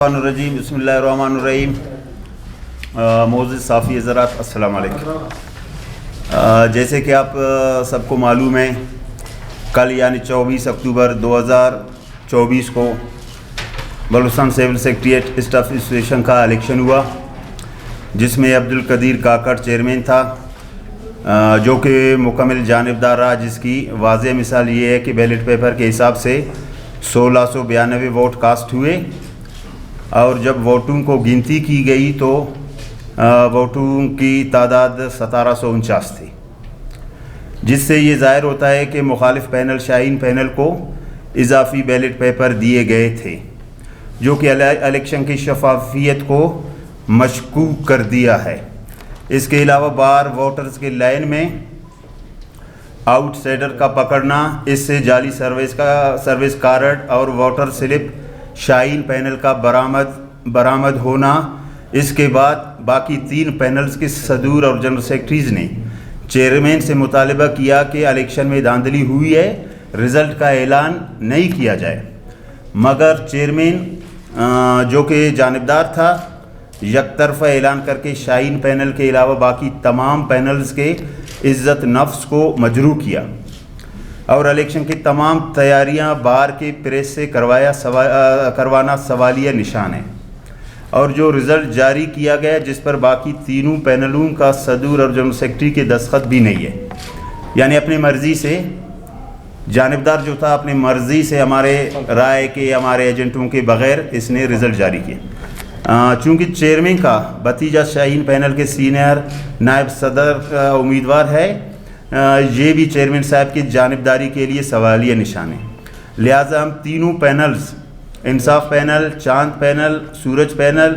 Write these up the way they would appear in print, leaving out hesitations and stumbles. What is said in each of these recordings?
الرجیم بسم اللہ الرحمن الرحیم. معزز صافی حضرات السلام علیکم. جیسے کہ آپ سب کو معلوم ہے، کل یعنی 24 اکتوبر 2024 کو Balochistan civil secretariat staff association کا الیکشن ہوا، جس میں عبدالقدیر کاکڑ چیئرمین تھا، جو کہ مکمل جانبدار رہا، جس کی واضح مثال یہ ہے کہ بیلٹ پیپر کے حساب سے 1692 ووٹ کاسٹ ہوئے، اور جب ووٹوں کو گنتی کی گئی تو ووٹوں کی تعداد 1749 تھی، جس سے یہ ظاہر ہوتا ہے کہ مخالف پینل شاہین پینل کو اضافی بیلٹ پیپر دیے گئے تھے، جو کہ الیکشن کی شفافیت کو مشکوک کر دیا ہے. اس کے علاوہ بار ووٹرز کے لائن میں آؤٹ سائڈر کا پکڑنا، اس سے جعلی سروس کارڈ اور ووٹر سلپ شاہین پینل کا برآمد ہونا. اس کے بعد باقی 3 پینلز کے صدور اور جنرل سیکرٹریز نے چیئرمین سے مطالبہ کیا کہ الیکشن میں دھاندلی ہوئی ہے، رزلٹ کا اعلان نہیں کیا جائے، مگر چیئرمین جو کہ جانبدار تھا، یک طرفہ اعلان کر کے شاہین پینل کے علاوہ باقی تمام پینلز کے عزت نفس کو مجروح کیا، اور الیکشن کی تمام تیاریاں بار کے پریس سے کروانا سوالیہ نشان ہے. اور جو رزلٹ جاری کیا گیا، جس پر باقی تینوں پینلوں کا صدور اور جنرل سیکرٹری کے دستخط بھی نہیں ہے، یعنی اپنی مرضی سے جانبدار جو تھا، اپنی مرضی سے ہمارے رائے کے، ہمارے ایجنٹوں کے بغیر اس نے رزلٹ جاری کیا. چونکہ چیئرمین کا بھتیجا شاہین پینل کے سینئر نائب صدر امیدوار ہے، یہ بھی چیئرمین صاحب کی جانبداری کے لیے سوالیہ نشان ہے. لہٰذا ہم تینوں پینلز، انصاف پینل، چاند پینل، سورج پینل،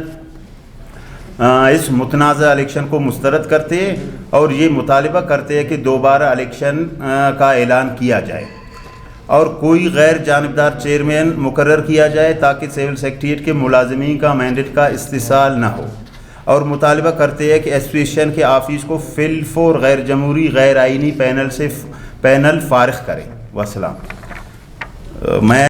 اس متنازع الیکشن کو مسترد کرتے ہیں اور یہ مطالبہ کرتے ہیں کہ دوبارہ الیکشن کا اعلان کیا جائے اور کوئی غیر جانبدار چیئرمین مقرر کیا جائے، تاکہ سول سیکریٹریٹ کے ملازمین کا مینڈیٹ کا استحصال نہ ہو. اور مطالبہ کرتے ہیں کہ ایسوسیشن کے آفس کو فی الفور غیر جمہوری غیر آئینی پینل سے فارغ کریں. والسلام. میں